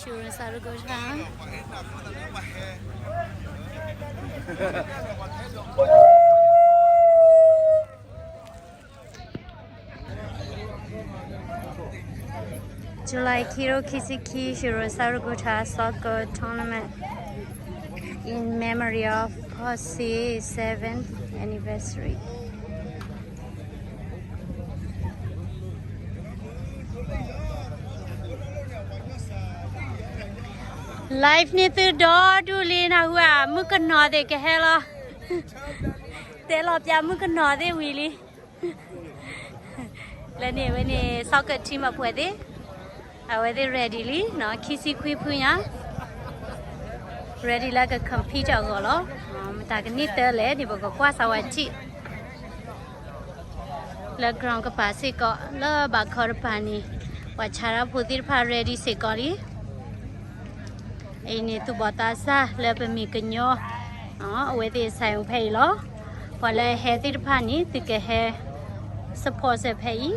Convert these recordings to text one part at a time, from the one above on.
Huron Sarugosha. July Kiro Kisiki Huron Sarugosha soccer tournament in memory of Posse 7th anniversary. Life ni tu do tu li na hua mu kan no de ke hello te lo pya mu kan no de wi li le ni we ni soccer team up with it are they ready li no kisi khui phu ya ready la ka compete go lo ta ka ni te le ni bo ko kwa sa wa chi le ground ka pa se ko la ba khor pa ni wa chara phutir pha ready se ko li ini tu batasa lepe mi kenyo wede sai phei lo pale he tir phani tike he support se phei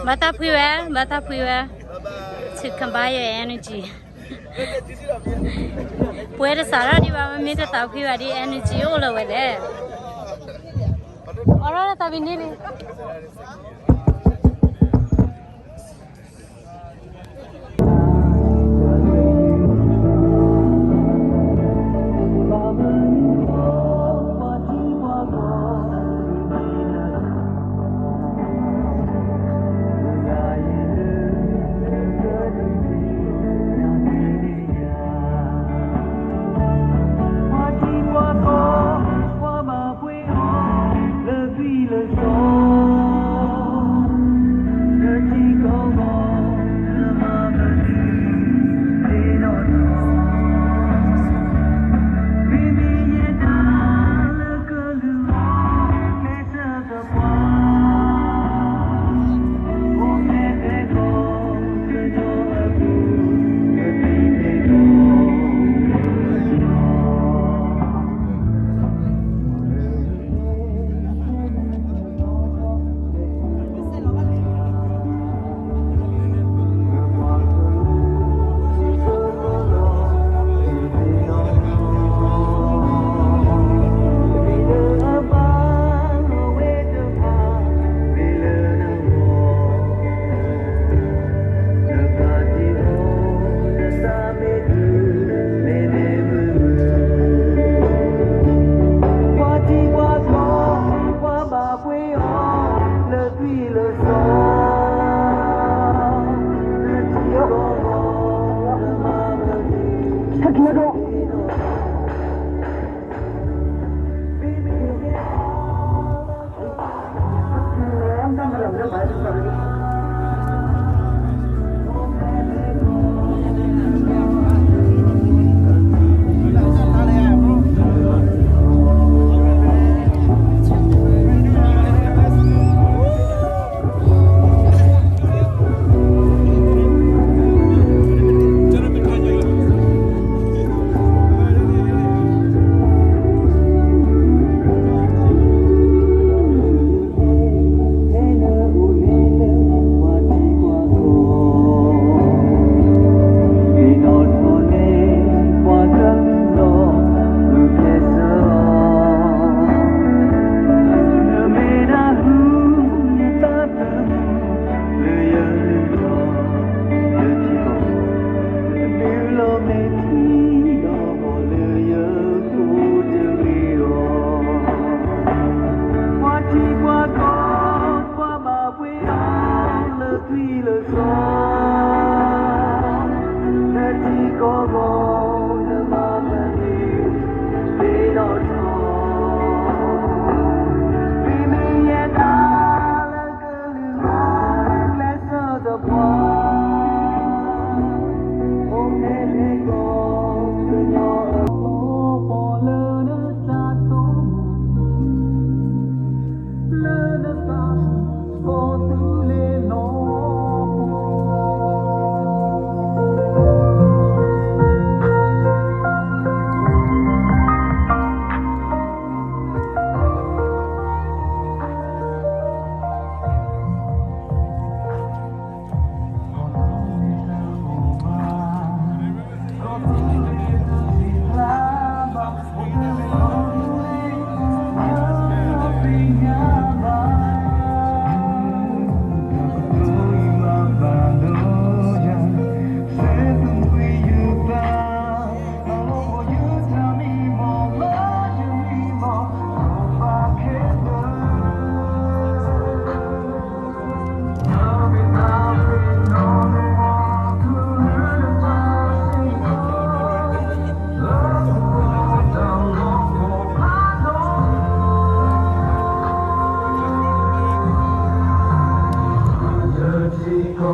Bata pui to combine your energy. Puede sarar di bawah minta tapi ada energy all over there. Orang tapi ni. ตะ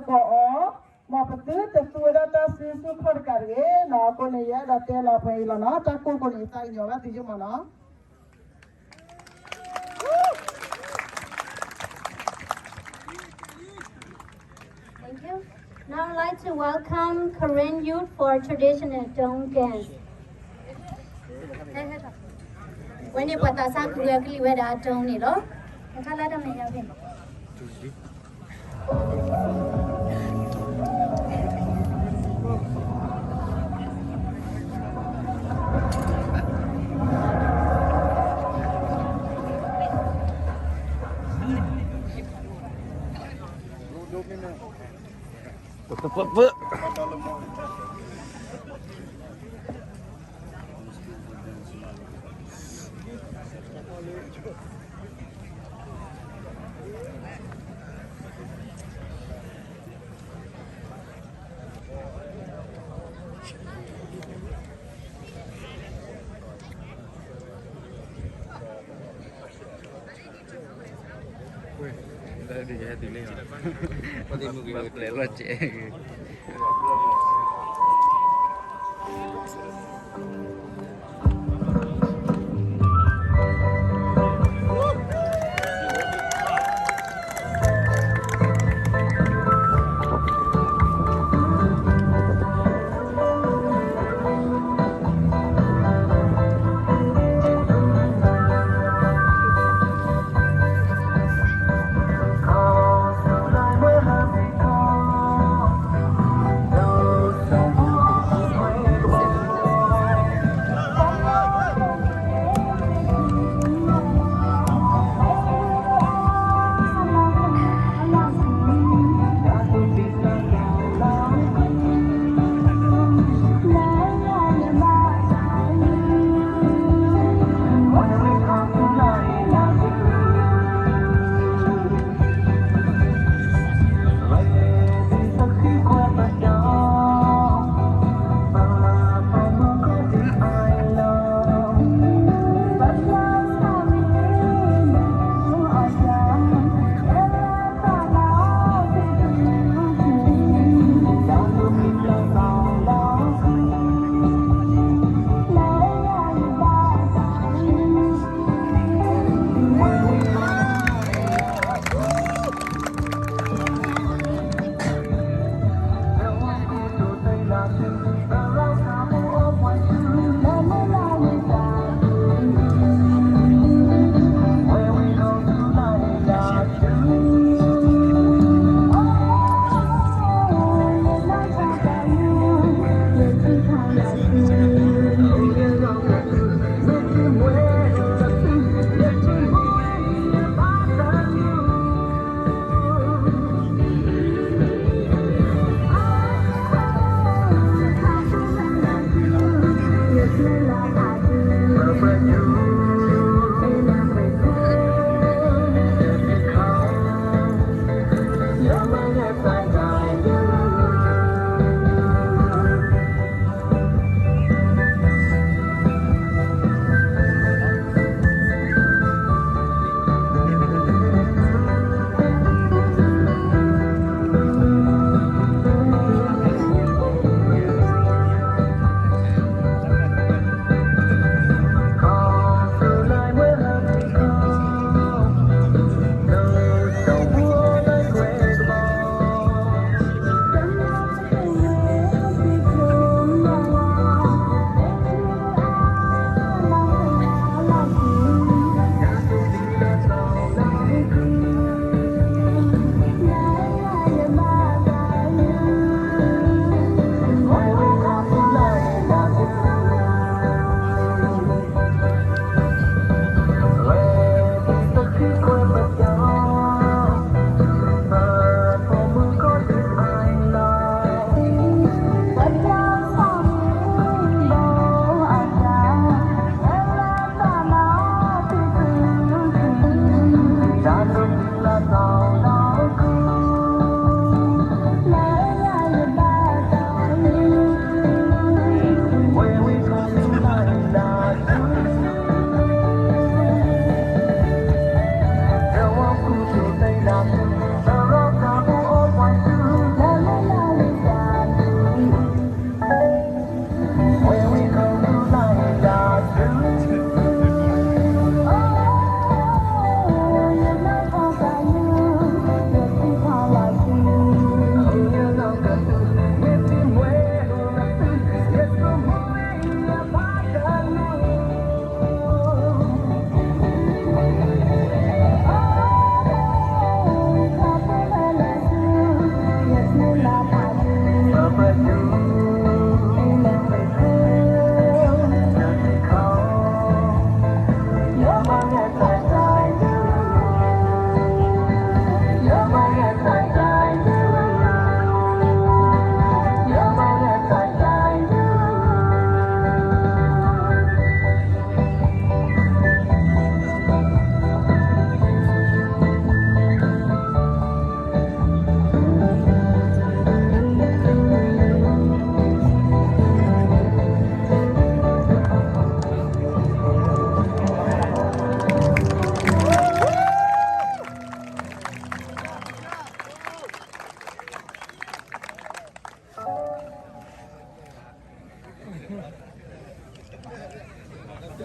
กอมาปฏิจะสวยดาสีสุขรการเอ๋นาคนนี้ยาดาเตลาไปแล้วนะตะกุคนนี้ใจเดียวนะที่จะมานะ Thank you. Now I'd like to welcome Korean youth for traditional dong dance. วันนี้ปัตตาสักเรียกลิเวดาดงนี่เหรอข้าลาดำเนินยังไง Di cái tỷ lệ có thể một cái lẽ là trẻ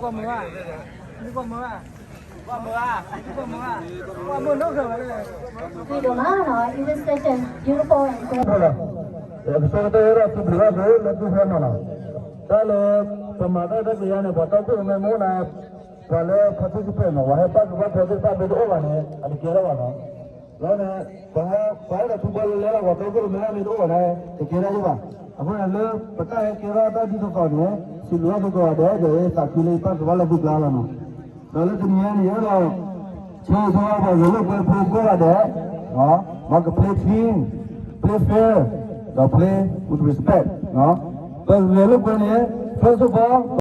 qua mưa đi qua mưa qua mưa qua mưa qua mưa nước rồi đấy vì đồ má nó illustration beautiful and great Episode era tu bela deh lebih mana? Kalau pemada dah dia ni batal tu memang mana kalau participate no, wahai pas participate betul orang ni ada kira orang. Lalu bahaya tu balik lera batal tu memang betul orang ni kira juga. Apa yang le peta hai kira tadi tu kau ni siluan tu kau ada je sakile pas wala tu bela lama. Lalu dunia ni ya lo cuma apa lalu kau ada, maka play team, play fair. Play with respect, no? But we look when first of all.